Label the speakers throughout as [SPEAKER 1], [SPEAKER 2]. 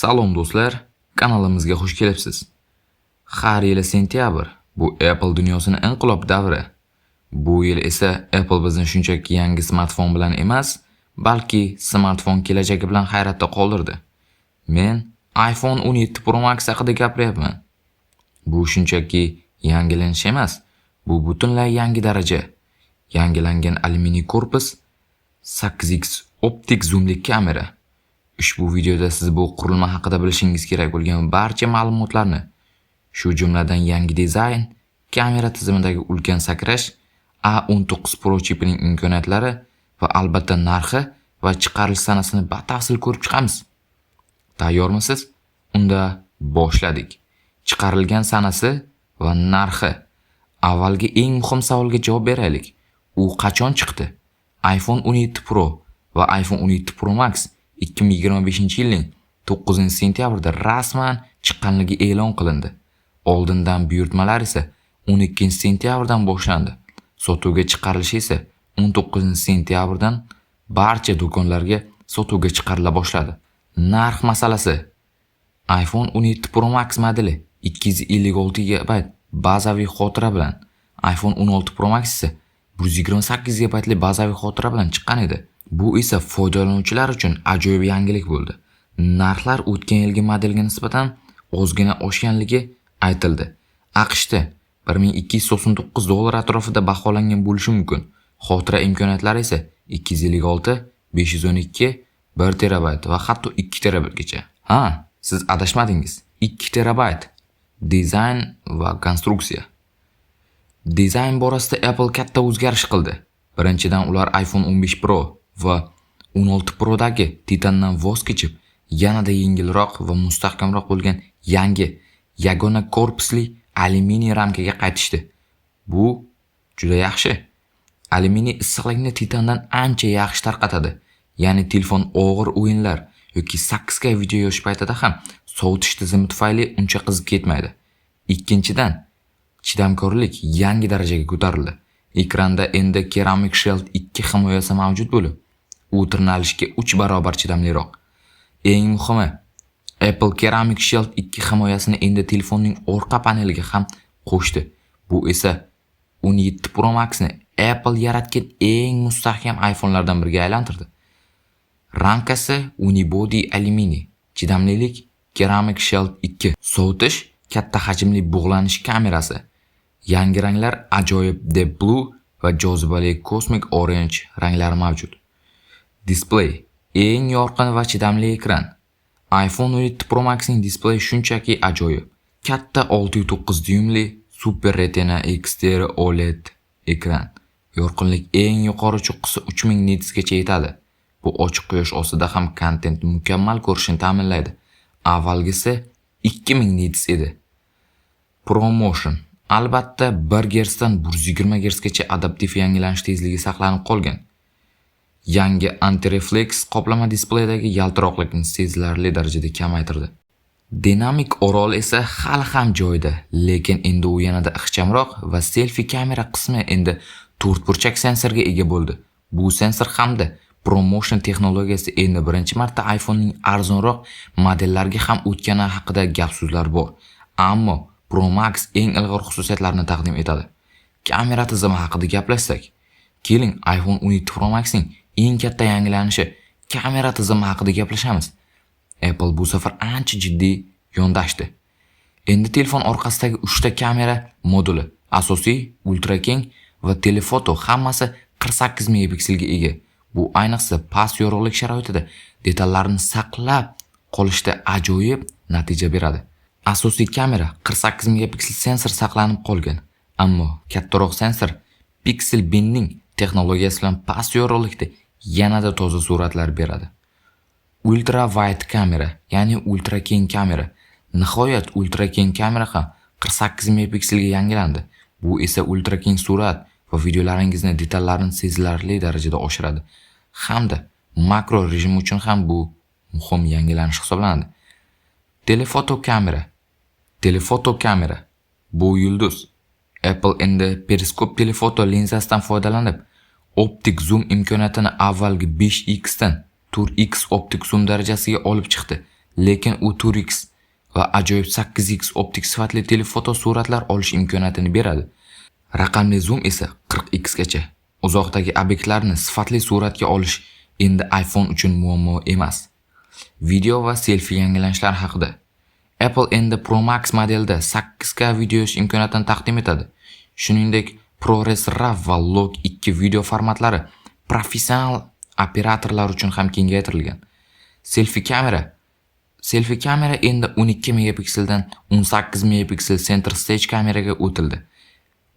[SPEAKER 1] Salom do'stlar, kanalimizga xush kelibsiz. Har yili sentyabr bu Apple dunyosining inqilob davri. Bu yil esa Apple bizni shunchaki yangi smartfon bilan emas, balki smartfon kelajagi bilan hayratda qoldirdi. Men iPhone 17 Pro Max haqida gapiryapman. Bu shunchaki yangilanish emas, bu butunlay yangi daraja. Yangilangan alyuminiy korpus, 8x optik zoomli kamera. Ushbu videoda siz bu qurilma haqida bilishingiz kerak bo'lgan barcha ma'lumotlarni, shu jumladan yangi dizayn, kamera tizimidagi ulkan sakrash, A19 Pro chipining imkoniyatlari va albatta narxi va chiqarilish sanasini batafsil ko'rib chiqamiz. Tayyormisiz? Unda boshladik. Chiqarilgan sanasi va narxi. Avvalgi eng muhim savolga javob beraylik. U qachon chiqdi? iPhone 17 Pro va iPhone 17 Pro Max 2025-yilning 9-sentyabrida rasman chiqqanligi e'lon qilindi. Oldindan buyurtmalar esa 12-sentyabrdan boshlandi. Sotuvga chiqarilishi esa 19-sentyabrdan barcha do'konlarga sotuvga chiqarila boshladi. Narx masalasi. iPhone 17 Pro Max modeli 256 GB bazaviy xotira bilan, iPhone 16 Pro Max esa 128 GB bazaviy xotira bilan chiqqan edi. Bu esa foydalanuvchilar uchun ajoyib yangilik bo'ldi. Narxlar o'tgan yilgi modelga nisbatan ozgina oshganligi aytildi. AQShda $1299 atrofida baholangan bo'lishi mumkin. Xotira imkoniyatlari esa 256, 512, 1 terabayt va hatto 2 terabaytgacha. Ha, siz adashmadingiz. 2 terabayt. Dizayn va konstruksiya. Dizayn borasida Apple katta o'zgarish qildi. Birinchidan ular iPhone 15 Pro va 16 Pro dagi titandan voz kechib, yanada yengilroq va mustahkamroq bo'lgan yangi yagona korpusli alyuminiy ramkaga qaytishdi. Bu juda yaxshi. Alyuminiy issiqlikni titandan ancha yaxshi tarqatadi. Ya'ni telefon og'ir o'yinlar yoki 8K video yozish paytida ham sovutish tizimi tufayli uncha qizib ketmaydi. Ikkinchidan, chidamkorlik yangi darajaga ko'tarildi. Ekranda endi Ceramic Shield 2 himoyasi mavjud bo'lib, u tirnalishga 3 barobar chidamliroq. Eng muhimi, Apple Ceramic Shield 2 himoyasini endi telefonning orqa paneliga ham qo'shdi. Bu esa 17 Pro Max'ni Apple yaratgan eng mustahkam iPhone'lardan biriga aylantirdi. Ramkasi unibody alyuminiy, chidamlilik Ceramic Shield 2, sovutish katta hajmli bug'lanish kamerasi. Yangi ranglar ajoyib Deep Blue va jozibali Cosmic Orange ranglari mavjud. Display eng yorqin va chidamli ekran. iPhone 17 Pro Max'ning displeyi shunchaki ajoyib. Katta 6.9 dyumli Super Retina XDR OLED ekran. Yorqinlik eng yuqori cho'qqisi 3000 nits gacha yetadi. Bu ochiq quyosh ostida ham kontent mukammal ko'rishni ta'minlaydi. Avvalgisi 2000 nits edi. ProMotion albatta 1 Hz dan 120 Hz gacha adaptiv yangilanish tezligi saqlanib qolgan. Yangi anti-refleks qoplama displaydagi yaltiroqlikni sezilarli darajada kamaytirdi. Dinamik o'rol esa hali ham joyida, lekin endi u yanada ixchamroq va selfie kamera qismi endi 4 burchak sensorga ega bo'ldi. Bu sensor hamda ProMotion texnologiyasi endi birinchi marta iPhone'ning arzonroq modellariga ham o'tgani haqida gap-so'zlar bor. Ammo Pro Max eng ilg'or xususiyatlarni taqdim etadi. Kamera tizimi haqida gaplashsak, keling iPhone 17 Pro Max'ning eng katta yangilanishi kamera tizimi haqida gaplashamiz. Apple bu safar ancha jiddiy yondashdi. Endi telefon orqasidagi 3 ta kamera moduli, asosiy, ultra keng va telefoto hammasi 48 megapikselga ega. Bu ayniqsa past yorug'lik sharoitida detallarni saqlab qolishda ajoyib natija beradi. Asosiy kamera 48 megapiksel sensor saqlanib qolgan, ammo kattaroq sensor Pixel Binning texnologiyasi bilan past yorug'likda yanada toza suratlar beradi. Ultra wide kamera, ya'ni ultra keng kamera. Nihoyat ultra keng kamera ham 48 megapikselga yangilandi. Bu esa ultra keng surat va videolaringizni detallarini sezilarli darajada oshiradi. Hamda makro rejim uchun ham bu muhim yangilanish hisoblanadi. Telefoto kamera. Bu yulduz. Apple endi periskop telefoto linsasidan foydalanib, optik zoom imkoniyatini avvalgi 5x dan 4x optik zoom darajasiga olib chiqdi. lekin u 4x va ajoyib 8x optik sifatli telefoto suratlar olish imkoniyatini beradi. Raqamli zoom esa 40x gacha. Uzoqdagi obyektlarni sifatli suratga olish endi iPhone uchun muammo emas. Video va selfie yangilanish haqida. Apple endi Pro Max modelda 8K video imkoniyatini taqdim etadi. Shuningdek, ProRes RAW va Log 2 video formatlari professional operatorlar uchun ham kengaytirilgan. Selfie kamera endi 12 megapikseldan 18 megapiksel center stage kameraga o'tildi.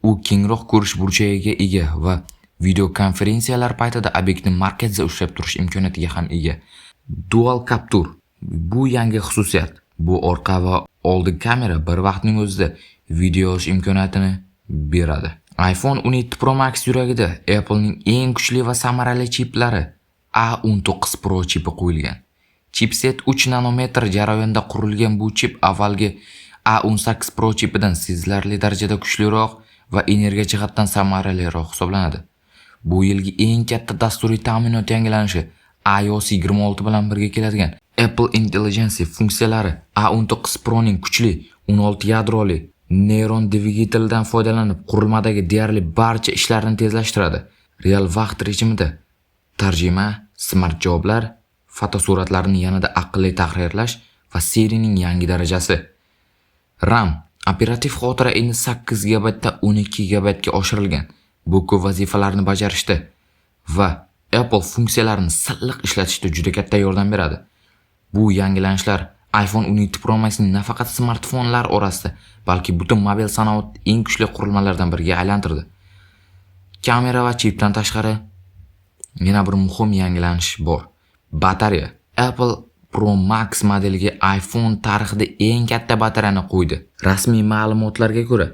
[SPEAKER 1] U kengroq ko'rish burchagiga ega va video konferensiyalar paytida obyektni markazda ushlab turish imkoniyatiga ham ega. Dual Capture bu yangi xususiyat. Bu orqa va oldi kamera bir vaqtning o'zida video olish imkoniyatini beradi. iPhone 17 Pro Max yuragida Apple'ning eng kuchli va samarali chiplari A19 Pro chipi qo'yilgan. Chipset 3 nanometr jarayonda qurilgan bu chip avvalgi A18 Pro chipidan sezilarli darajada kuchliroq va energiya jihatdan samaraliroq hisoblanadi. Bu yilgi eng katta dasturiy ta'minot yangilanishi iOS 26 bilan birga keladigan Apple Intelligence funksiyalari A19 Pro ning kuchli 16 yadroli neyron dvigateldan foydalanib qurilmadagi deyarli barcha ishlarni tezlashtiradi. Real vaqt rejimida tarjima, smart javoblar, fotosuratlarni yanada aqlli tahrirlash va seriyaning yangi darajasi. RAM operativ xotira endi 8 GB dan 12 GB ga oshirilgan. Bu ko'p vazifalarni bajarishda va Apple funksiyalarini silliq ishlatishda juda katta yordam beradi. Bu yangilanishlar iPhone 17 Pro Max ning nafaqat smartfonlar orasida, balki butun mobil sanoat eng kuchli qurilmalardan biriga aylantirdi. Kamera va chipdan tashqari yana bir muhim yangilanish bor. Batareya. Apple Pro Max modeliga iPhone tarixida eng katta batareyani qo'ydi. Rasmiy ma'lumotlarga ko'ra,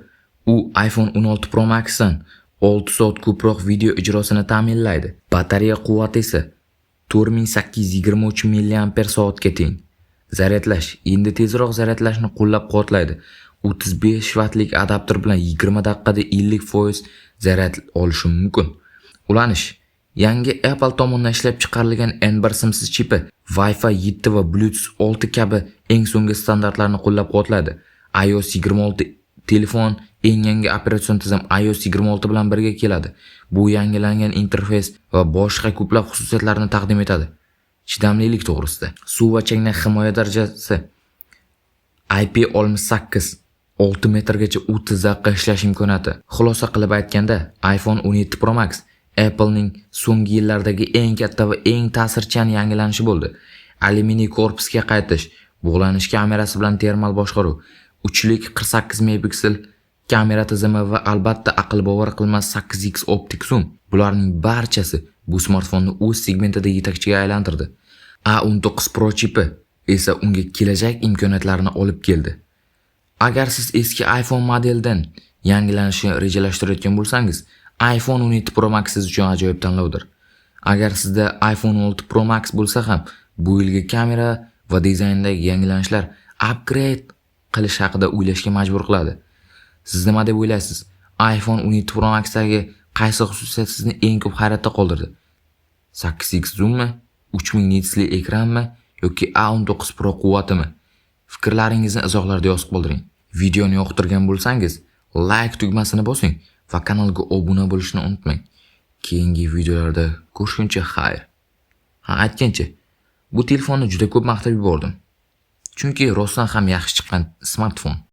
[SPEAKER 1] u iPhone 16 Pro Max dan 6 soat ko'proq video ijrosini ta'minlaydi. Batareya quvvati esa 4823 mAh ga teng. Zaryadlash. Endi tezroq zaryadlashni qo'llab-quvvatlaydi. 35 wattlik adapter bilan 20 daqiqada 50% zaryad olishi mumkin. Ulanish. Yangi Apple tomonidan ishlab chiqarilgan N1 simsiz chipi Wi-Fi 7 va Bluetooth 6 kabi eng so'nggi standartlarni qo'llab-quvvatlaydi. iOS 26 telefon eng yangi operatsion tizim iOS 26 bilan birga keladi. Bu yangilangan interfeys va boshqa ko'plab xususiyatlarni taqdim etadi. Chidamlilik to'g'risida. Suv va changdan himoya darajasi IP68 6 metrgacha 30 daqiqa ishlash imkoniyati. Xulosa qilib aytganda, iPhone 17 Pro Max Apple'ning so'nggi yillardagi eng katta va eng ta'sirchan yangilanishi bo'ldi. Alyuminiy korpusga qaytish, bug'lanish kamerasi bilan termal boshqaruv, uchlik 48 megapiksel kamera tizimi va albatta aql bovar qilmas 8x optik zoom. Bularning barchasi bu smartfonni o'z segmentida yetakchiga aylantirdi. A19 Pro chipi esa unga kelajak imkoniyatlarini olib keldi. Agar siz eski iPhone modelidan yangilanishni rejalashtirayotgan bo'lsangiz, iPhone 17 Pro Max siz uchun ajoyib tanlovdir. Agar sizda iPhone 16 Pro Max bo'lsa ham, bu yilgi kamera va dizayndagi yangilanishlar upgrade qilish haqida o'ylashga majbur qiladi. Siz nima deb o'ylaysiz? iPhone 17 Pro Maxdagi qaysi xususiyat sizni eng ko'p hayratda qoldirdi? 8x zoommi, 3000 nitsli ekranmi yoki A19 Pro quvvatimi? Fikrlaringizni izohlarda yozib qoldiring. Videoni yoqtirgan bo'lsangiz, like tugmasini bosing va kanalga obuna bo'lishni unutmang. Keyingi videolarda ko'rishguncha xayr. Aytgancha, bu telefonni juda ko'p maqtab yubordim. Chunki rostdan ham yaxshi chiqqan smartfon.